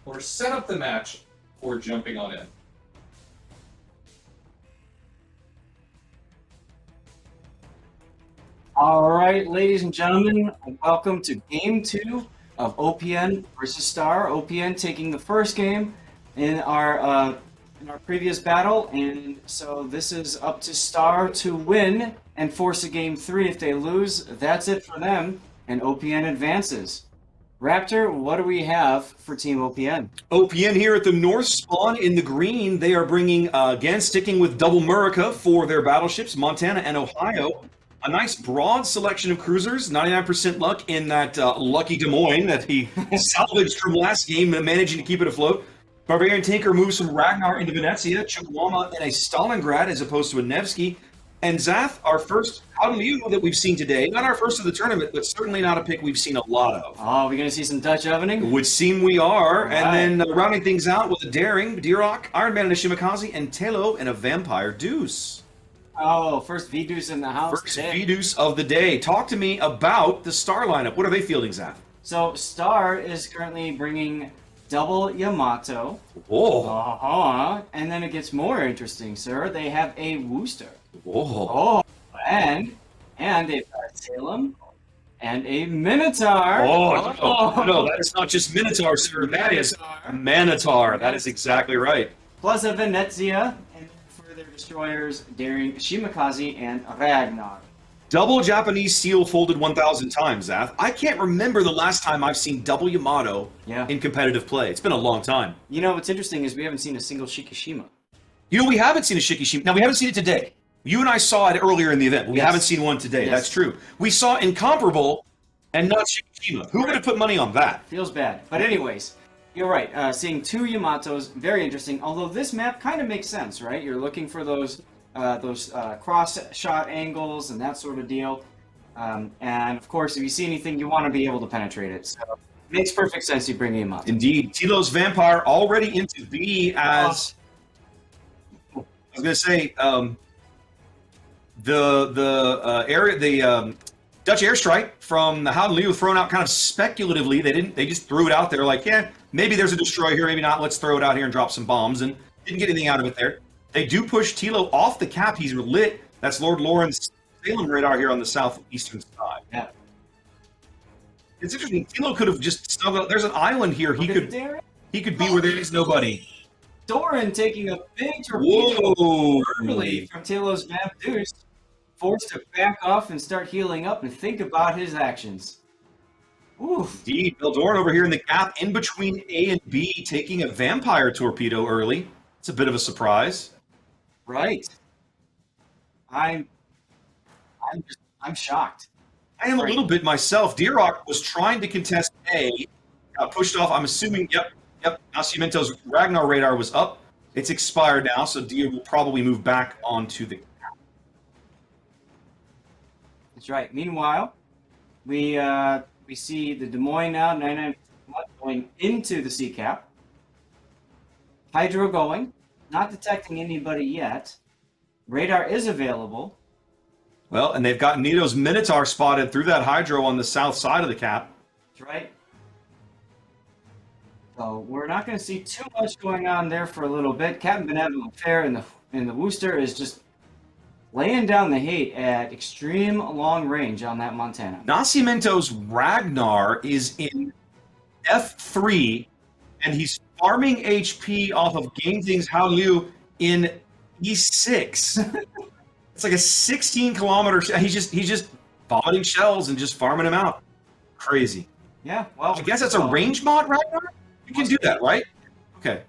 or set up the match for jumping on in. All right, ladies and gentlemen, welcome to Game 2 of OPN versus Star. OPN taking the first game in our previous battle, and so this is up to Star to win and force a Game 3. If they lose, that's it for them, and OPN advances. Raptor, what do we have for Team OPN? OPN here at the North Spawn in the green. They are bringing, again, sticking with Double Murica for their battleships, Montana and Ohio. A nice broad selection of cruisers, 99% luck in that lucky Des Moines that he salvaged from last game, managing to keep it afloat. Barbarian Tanker moves from Ragnar into Venezia, Chihuahua in a Stalingrad as opposed to a Nevsky. And Zath, our first Hallyu that we've seen today, not our first of the tournament, but certainly not a pick we've seen a lot of. Oh, we're going to see some Dutch ovening? It would seem we are. Right. And then rounding things out with a Daring, Dirok, Iron Man and a Shimakaze, and Telo and a Vampire Deuce. Oh, first V-Deuce in the house. First V-Deuce of the day. Talk to me about the Star lineup. What are they fielding, Zath? So, Star is currently bringing double Yamato. Oh. And then it gets more interesting, sir. They have a Wooster. Oh. And they've got a Salem and a Minotaur. No, that is not just Minotaur, sir. That is Manotaur. That is exactly right. Plus a Venezia, and for their destroyers, Daring, Shimakaze, and Ragnar. Double Japanese seal folded 1,000 times, Zath. I can't remember the last time I've seen double Yamato in competitive play. It's been a long time. You know, what's interesting is we haven't seen a single Shikishima. You know, we haven't seen a Shikishima. Now, we haven't seen it today. You and I saw it earlier in the event, but we haven't seen one today. That's true. We saw Incomparable and not Shikishima. Who would have put money on that? Feels bad. But anyways, you're right. Seeing two Yamatos, very interesting. Although this map kind of makes sense, right? You're looking for those cross-shot angles and that sort of deal. And, of course, if you see anything, you want to be able to penetrate it. So it makes perfect sense you bring Yamato. Indeed. Tilo's Vampire already into B as... I was going to say... The Dutch airstrike from the Hallyu thrown out kind of speculatively. They just threw it out there like, yeah, maybe there's a destroyer here, maybe not. Let's throw it out here and drop some bombs, and didn't get anything out of it there. They do push Tilo off the cap. He's lit. That's Lord Lauren's Salem radar here on the southeastern side. Yeah. It's interesting. Tilo could have just snuggled. There's an island here. He could be where there is nobody. Doran taking a big torpedo early from Tilo's Vamp Deuce, forced to back off and start healing up and think about his actions. Oof. Indeed, Beldoran over here in the gap in between A and B, taking a Vampire torpedo early. It's a bit of a surprise. Right. I'm shocked. I am a little bit myself. Dirok was trying to contest A, got pushed off. I'm assuming, yep. Nascimento's Ragnar radar was up. It's expired now, so Dia will probably move back onto the cap. That's right. Meanwhile, we see the Des Moines now, 99 going into the sea cap. Hydro going, not detecting anybody yet. Radar is available. Well, and they've got Nito's Minotaur spotted through that Hydro on the south side of the cap. That's right. So we're not going to see too much going on there for a little bit. Captain Benevolent Fair in the Wooster is just laying down the hate at extreme long range on that Montana. Nascimento's Ragnar is in F3, and he's farming HP off of Game Things Hallyu in E6. It's like a 16-kilometer. He's just vomiting shells and just farming them out. Crazy. Yeah. Well, I guess that's a range mod, Ragnar. You can do that, right? Okay.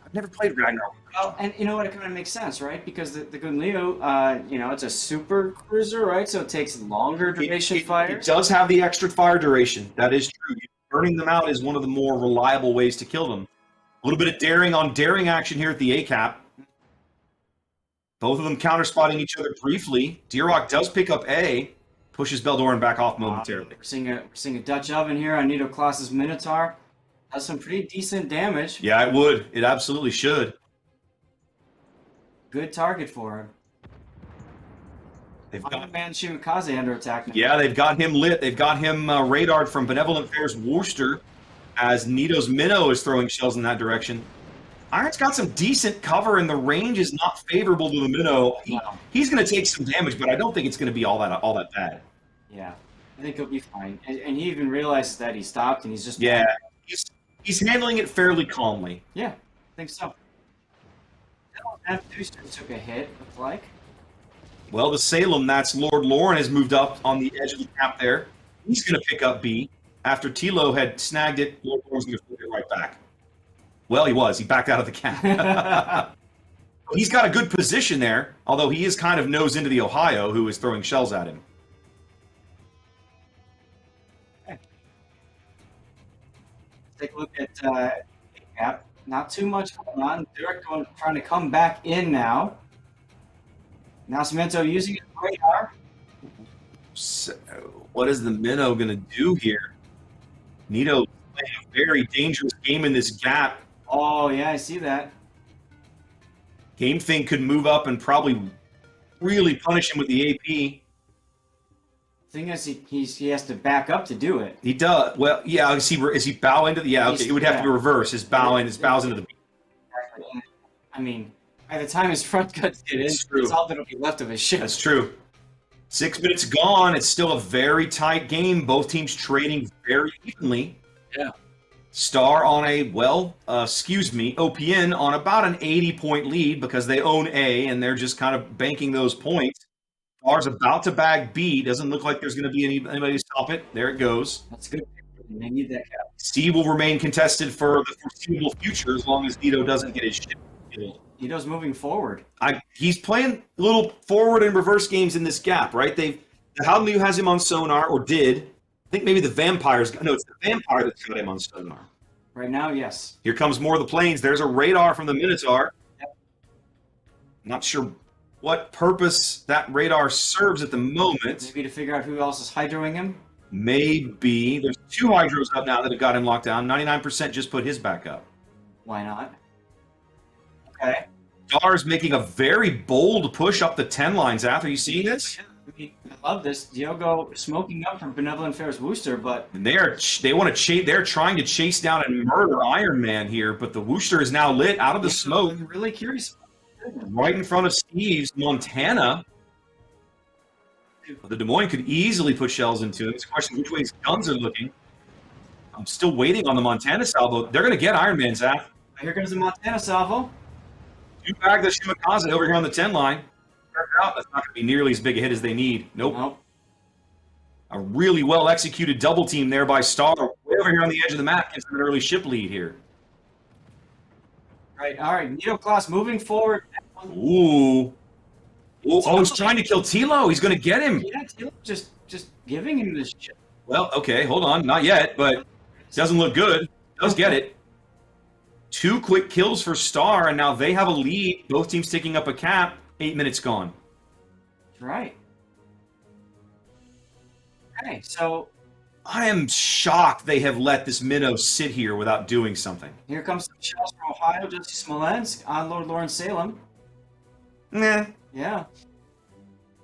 I've never played Ragnar. Well, and you know what? It kind of makes sense, right? Because the Gunleo, it's a super cruiser, right? So it takes longer duration fire. It does have the extra fire duration. That is true. Burning them out is one of the more reliable ways to kill them. A little bit of daring on daring action here at the A cap. Both of them counter-spotting each other briefly. Dirok does pick up A, pushes Beldoran back off momentarily. We're seeing a Dutch oven here on Nito Klaus's Minotaur. Has some pretty decent damage. Yeah, it would. It absolutely should. Good target for him. They've got man Shimakaze under attack now. Yeah, they've got him lit. They've got him radared from Benevolent Fair's Worcester. as Nito's Minnow is throwing shells in that direction. Iron's got some decent cover, and the range is not favorable to the Minnow. He's going to take some damage, but I don't think it's going to be all that bad. Yeah, I think he'll be fine. And he even realizes that he stopped, and he's just... Yeah, he's handling it fairly calmly. Yeah, I think so. That booster took a hit, looks like. Well, the Salem, that's Lord Lauren, has moved up on the edge of the cap there. He's going to pick up B. After Tilo had snagged it, Lord Lauren's going to flip it right back. Well, he was. He backed out of the cap. He's got a good position there, although he is kind of nose into the Ohio, who is throwing shells at him. Okay. Take a look at cap. Not too much going on. Derek trying to come back in now. Now Cemento using his radar. So, what is the Minnow going to do here? Nito playing a very dangerous game in this gap. Oh, yeah, I see that. Game Thing could move up and probably really punish him with the AP. Thing is, he has to back up to do it. He does. Well, yeah, is he bow into the... Yeah, okay, it would have to be reverse. His bows into the... I mean, by the time his front cuts get in, it's all that'll be left of his ship. That's true. 6 minutes gone. It's still a very tight game. Both teams trading very evenly. Yeah. Star on a, OPN on about an 80-point lead because they own A, and they're just kind of banking those points. Star's about to bag B. Doesn't look like there's going to be anybody to stop it. There it goes. That's good. They need that cap. C will remain contested for the foreseeable future as long as Nito doesn't get his ship killed. Nito's moving forward. He's playing little forward and reverse games in this gap, right? The Howliu has him on sonar, or did. I think maybe the Vampire's... No, it's the Vampire that's got him on sonar. Right now, yes. Here comes more of the planes. There's a radar from the Minotaur. Yep. Not sure what purpose that radar serves at the moment. Maybe to figure out who else is hydroing him? Maybe. There's 2 hydros up now that have got him locked down. 99% just put his back up. Why not? Okay. Star's making a very bold push up the 10 lines after. You see this? I love this. Diogo smoking up from Benevolent Fair's Wooster, but... And they're trying to chase down and murder Iron Man here, but the Wooster is now lit out of the smoke. I'm really curious. Right in front of Steve's Montana. The Des Moines could easily put shells into him. It's a question of which way his guns are looking. I'm still waiting on the Montana salvo. They're going to get Iron Man, Zach. Here comes the Montana salvo. 2 bag the Shimakaze over here on the 10 line. Out. That's not going to be nearly as big a hit as they need. Nope. A really well executed double team there by Star. Way over here on the edge of the map gives them an early ship lead here. Right. All right. Nito Class moving forward. Ooh. Oh, he's trying to kill Tilo. He's going to get him. Yeah, Tilo just giving him this ship. Well, okay, hold on. Not yet, but it doesn't look good. Does get it. 2 quick kills for Star, and now they have a lead. Both teams taking up a cap. 8 minutes gone. Right. Okay, so... I am shocked they have let this Minnow sit here without doing something. Here comes some shells from Ohio, Jesse Smolensk on Lord Lauren Salem. Nah. Yeah.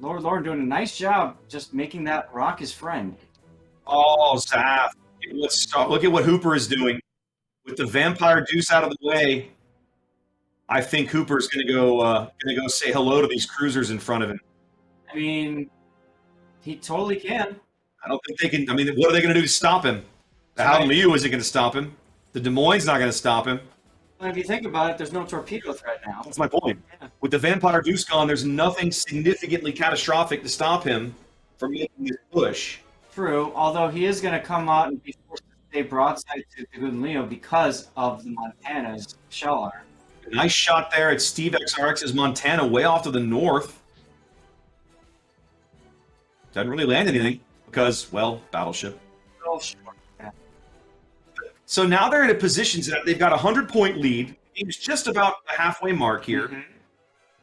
Lord Lauren doing a nice job just making that rock his friend. Oh, Zaf. Look at what Hooper is doing. With the Vampire Deuce out of the way, I think Hooper's going to go say hello to these cruisers in front of him. I mean, he totally can. I don't think they can. I mean, what are they going to do to stop him? The Howliu isn't going to stop him. The Des Moines not going to stop him. Well, if you think about it, there's no torpedo threat now. That's my point. Yeah. With the Vampire Deuce gone, there's nothing significantly catastrophic to stop him from making this push. True, although he is going to come out and be forced to stay broadside to the Good Leo because of the Montana's shell arm. Nice shot there at Steve XRX's Montana way off to the north. Doesn't really land anything because, well, battleship. Oh, sure. Yeah. So now they're in a position that they've got a 100-point lead. It's just about the halfway mark here. Mm-hmm.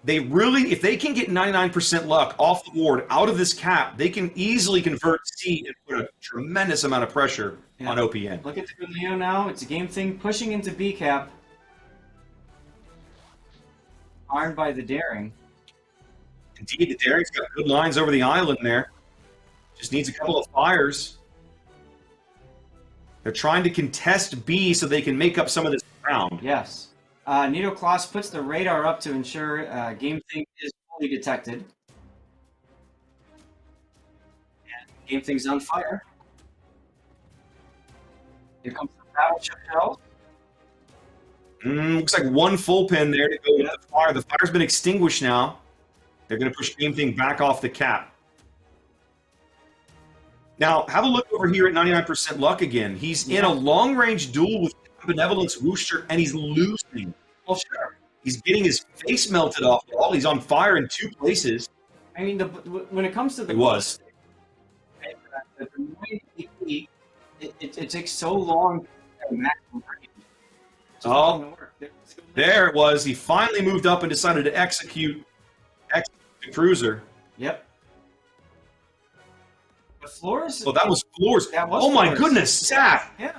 They really, if they can get 99% luck off the board out of this cap, they can easily convert C and put a tremendous amount of pressure on OPN. Look at the Good Leo now. It's a game thing pushing into B cap. Armed by the Daring. Indeed, the Daring's got good lines over the island there. Just needs a couple of fires. They're trying to contest B so they can make up some of this ground. Yes. Nito Kloss puts the radar up to ensure Game Thing is fully detected. And Game Thing's on fire. Here comes the battleship shells. Looks like one full pin there to go with the fire. The fire's been extinguished now. They're going to push Game Thing back off the cap. Now, have a look over here at 99% luck again. He's in a long-range duel with Benevolence Wooster, and he's losing. Well, sure. He's getting his face melted off. He's on fire in 2 places. I mean, when it comes to the... It was. It takes so long to maximum range. Oh, there it was. He finally moved up and decided to execute the cruiser. Yep. But Floors... Oh, that was Floors. Oh, my goodness, Zach. Yeah.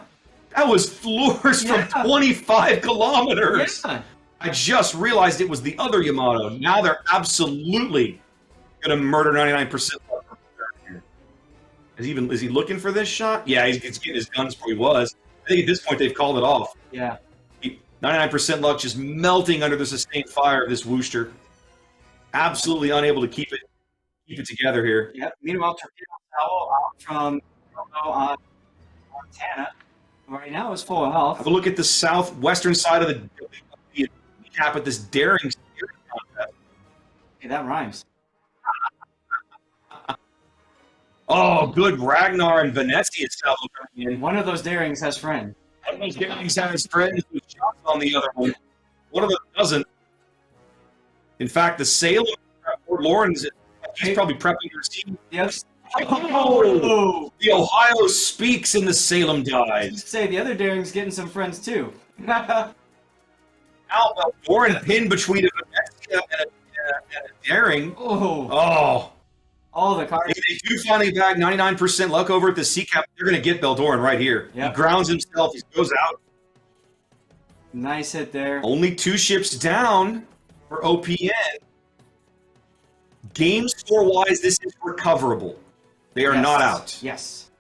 That was Floors from 25 kilometers. Yeah. I just realized it was the other Yamato. Now they're absolutely going to murder 99% luck. Is he looking for this shot? Yeah, he's getting his guns where he was. I think at this point they've called it off. Yeah. 99% luck just melting under the sustained fire of this Wooster. Absolutely unable to keep it together here. Yep. Meanwhile, Torpedo Salvo out from Montana. Right now is full of health. Have a look at the southwestern side of the cap at this daring steering contest. Hey, that rhymes. Oh, good Ragnar and Venezia salvo coming in. One of those darings has friend. One of those darings has friends with shots on the other one. One of them doesn't. In fact, the Salem, Fort Lawrence, he's probably prepping to receive. Yes. Oh, the Ohio speaks and the Salem dies. Say the other daring's getting some friends too. Al Doran pinned between a Venezia and a daring. Oh. All the cards. If they do finally bag 99% luck over at the sea cap, they're going to get Beldoran right here. Yep. He grounds himself. He goes out. Nice hit there. Only 2 ships down for OPN. Game score-wise, this is recoverable. They are not out. Yes.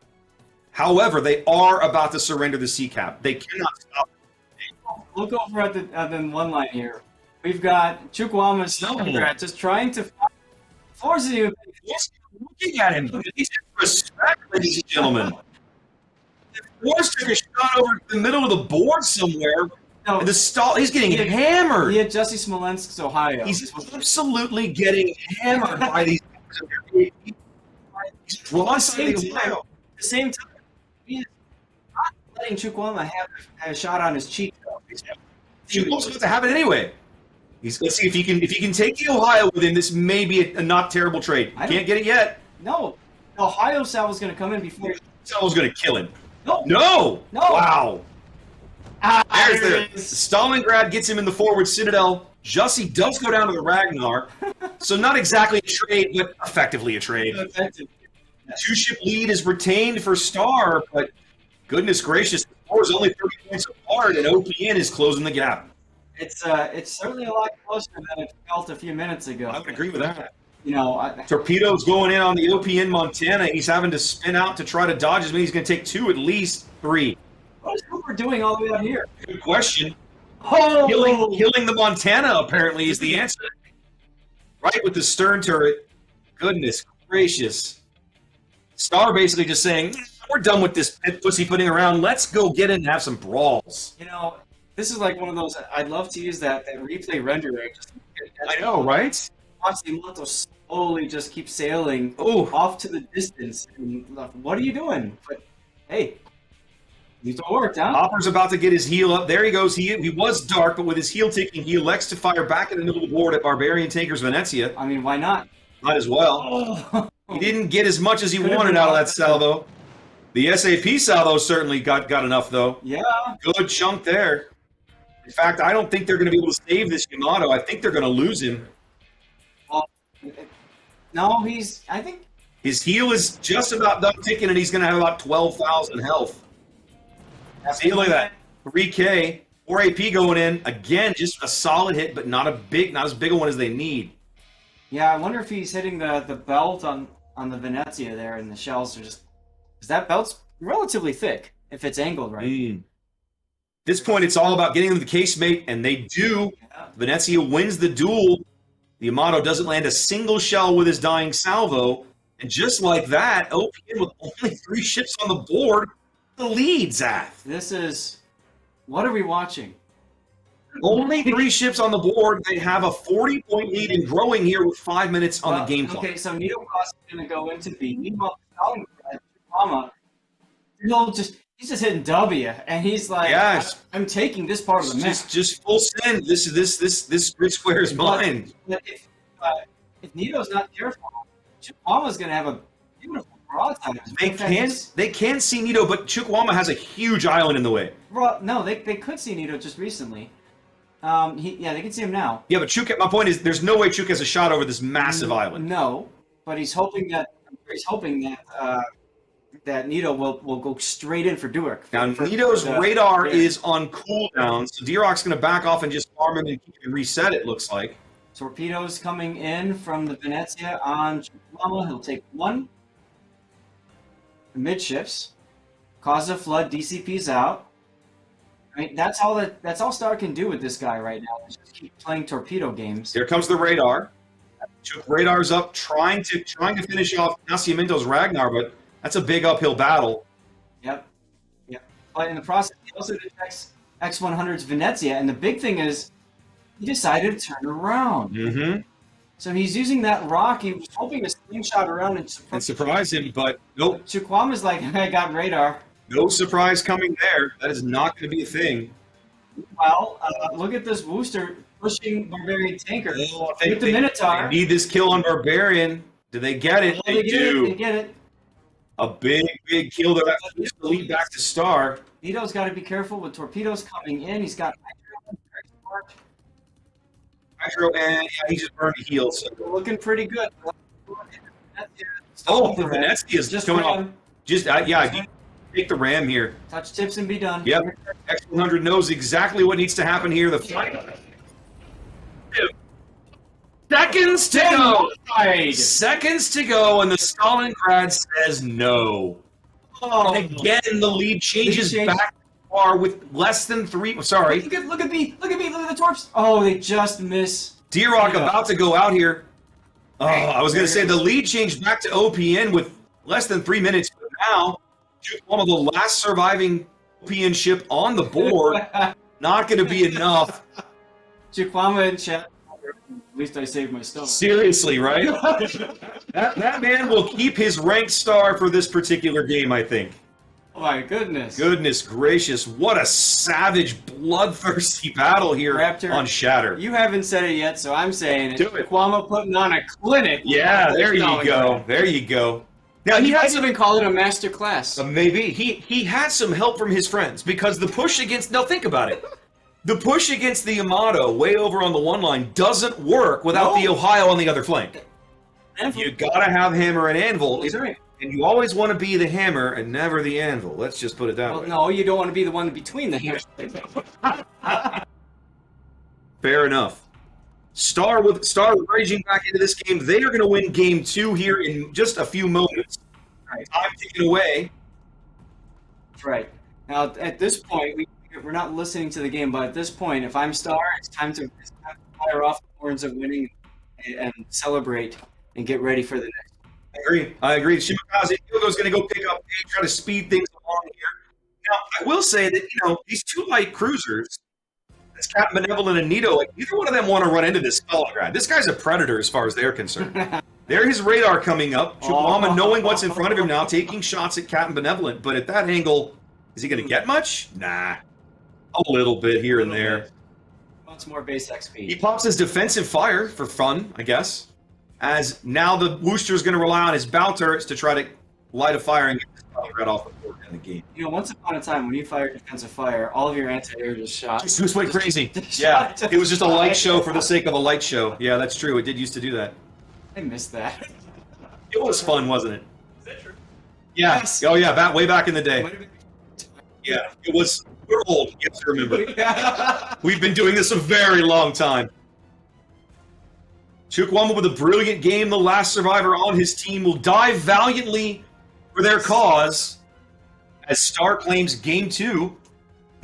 However, they are about to surrender the sea cap. They cannot stop it. Look over at the one line here. We've got Chukwuama's just trying to... Floors isn't even looking at him. He's respect, ladies and gentlemen. Floors took a shot over the middle of the board somewhere. No, and the stall, he's getting hammered. He had Jesse Smolensk's Ohio. He's absolutely getting hammered by these. He's drawn At the same time, he's not letting Chukwuama have a shot on his cheek. He was supposed to have it anyway. Let's see if he can take the Ohio with him. This may be a not terrible trade. Can't get it yet. No, Ohio Salvo's going to come in before. Salvo's going to kill him. No. Wow. There's the Stalingrad gets him in the forward citadel. Jussie does go down to the Ragnar. So not exactly a trade, but effectively a trade. 2-ship lead is retained for Star, but goodness gracious, the score is only 30 points apart, and OPN is closing the gap. It's certainly a lot closer than it felt a few minutes ago. I would agree with that. You know, Torpedo's going in on the OPN Montana. He's having to spin out to try to dodge as many. He's going to take 2, at least 3. What is Cooper doing all the way out here? Good question. Oh! Killing the Montana apparently is the answer. Right with the stern turret. Goodness gracious. Star basically just saying, we're done with this pussyfooting around. Let's go get in and have some brawls. You know, this is like one of those, I'd love to use that replay rendering. I know, right? Watch the Yamato slowly just keep sailing off to the distance. And what are you doing? But hey, needs to work, huh? Hopper's about to get his heel up. There he goes. He was dark, but with his heel ticking, he elects to fire back in the middle of the board at Barbarian Tankers Venezia. I mean, why not? Might as well. He didn't get as much as he wanted out of that salvo. The SAP salvo certainly got enough, though. Yeah. Good chunk there. In fact, I don't think they're going to be able to save this Yamato. I think they're going to lose him. Well, no, I think... His heel is just about done ticking, and he's going to have about 12,000 health. See, look at that. 3K, 4 AP going in. Again, just a solid hit, but not as big a one as they need. Yeah, I wonder if he's hitting the belt on the Venezia there, and the shells are just... Because that belt's relatively thick. if it's angled right. At this point, it's all about getting them the casemate, and they do. Yeah. Venezia wins the duel. The Amato doesn't land a single shell with his dying salvo. And just like that, OPN with only 3 ships on the board, the lead, Zath. This is... What are we watching? Only 3 ships on the board. They have a 40-point lead and growing here with 5 minutes on the game clock. Okay, so Nito Cross is going to go into B. Meanwhile, Stalingrad, he's just hitting W, and he's like, Yes. I'm taking this part of the match. Just full send. This grid square is mine. But if Nito's not careful, Chukwama's going to have a beautiful broadside. They can see Nito, but Chukwama has a huge island in the way. No, they could see Nito just recently. They can see him now. Yeah, but Chuk, my point is, there's no way Chuk has a shot over this massive island. No, but he's hoping that that Nito will go straight in for Duick. Now, Nito's radar is on cooldown, so D-Rock's going to back off and just farm him and reset, it looks like. Torpedoes coming in from the Venezia on Chukwama. He'll take 1. Midships. Cause a flood, DCP's out. I mean, that's all Star can do with this guy right now. Is just keep playing torpedo games. Here comes the radar. Chuk radar's up, trying to finish off Nascimento's Ragnar, but that's a big uphill battle. Yep. But in the process, he also detects X100's Venezia, and the big thing is he decided to turn around. Mm-hmm. So he's using that rock. He was hoping to slingshot around and surprise him, but nope. Chukwama's like, I got radar. No surprise coming there. That is not going to be a thing. Well, look at this Wooster pushing Barbarian Tanker Oh, with the Minotaur. They need this kill on Barbarian. Do they get it? They do. They get it. A big kill there. That pushes the lead back to Star. Nito's got to be careful with torpedoes coming in. He's got Hydro, and he just burned a heal. So. looking pretty good. Oh, the Venezia is just going off. Just take the ram here. Touch tips and be done. Yep. X100 knows exactly what needs to happen here. The fight. Seconds to go. Seconds to go, and the Stalingrad says no. Oh, And again, the lead changes back to par with less than 3. Sorry. Look at me. Look at the torps. Oh, they just miss. D-Rock about to go out here. Oh, I was going to say the lead changed back to OPN with less than 3 minutes, but now one of the last surviving OPN ship on the board. Not going to be enough. Chukwama and chat. At least I saved my stuff. Seriously, right? that man will keep his ranked star for this particular game, I think. Oh my goodness. Goodness gracious, what a savage, bloodthirsty battle here Raptor, on Shatter. You haven't said it yet, so I'm saying it. Do it. Chukwama putting on a clinic. Yeah, there you go. There you go. Now He might even call it a master class. Maybe. He had some help from his friends because the push against... Now think about it. The push against the Yamato way over on the one line doesn't work without the Ohio on the other flank. You gotta have hammer and anvil. That's right. And you always want to be the hammer and never the anvil. Let's just put it that way. No, you don't want to be the one between the hammers. Fair enough. Star raging back into this game. They are going to win game 2 here in just a few moments. Right. Time taken away. That's right. Now, at this point, we're not listening to the game, but at this point, if I'm Star, it's time to fire off the horns of winning and celebrate and get ready for the next. I agree. Shimakaze Hyogo's going to go pick up A, try to speed things along here. Now, I will say that, these 2 light cruisers, this Captain Benevolent and Nito, neither one of them want to run into this Stalingrad. This guy's a predator as far as they're concerned. There's his radar coming up. Chukwama knowing what's in front of him now, taking shots at Captain Benevolent. But at that angle, is he going to get much? Nah. A little bit here and there. Wants more base XP. He pops his defensive fire for fun, I guess. As now the Wooster's going to rely on his bow turrets to try to light a fire and get the Stalingrad off the board in the game. Once upon a time, when you fired defensive fire, all of your anti-air just shot. It just went crazy. Yeah, it was just a light show for the sake of a light show. Yeah, that's true. It did used to do that. I missed that. It was fun, wasn't it? Is that true? Yeah. Yes. Oh, yeah, way back in the day. Might have been- Yeah, it was. We're old. You have to remember. We've been doing this a very long time. Chukwama with a brilliant game. The last survivor on his team will die valiantly for their cause. as Star claims game 2.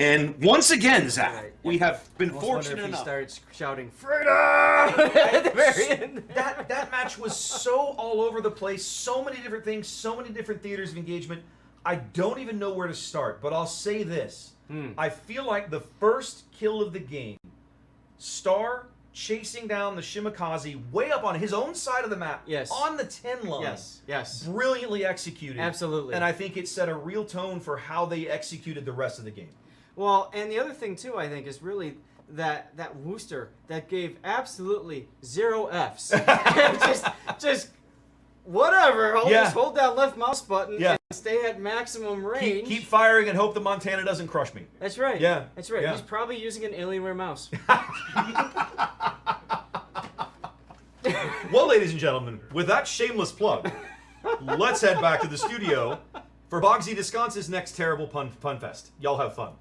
And once again, Zach, Right. we have been Almost wonder fortunate if he enough. starts shouting "Freedom!" at the very end. That match was so all over the place, so many different things, so many different theaters of engagement. I don't even know where to start, but I'll say this. I feel like the first kill of the game, Star chasing down the Shimakaze way up on his own side of the map, Yes. on the 10 line. Yes. Brilliantly executed. Absolutely. And I think it set a real tone for how they executed the rest of the game. Well, and the other thing too, I think, is really that Wooster that gave absolutely 0 Fs. just whatever. Just hold that left mouse button and stay at maximum range. Keep firing and hope the Montana doesn't crush me. That's right. Yeah. That's right. Yeah. He's probably using an Alienware mouse. Well, ladies and gentlemen, with that shameless plug, let's head back to the studio for Bogsy Descance's next terrible pun fest. Y'all have fun.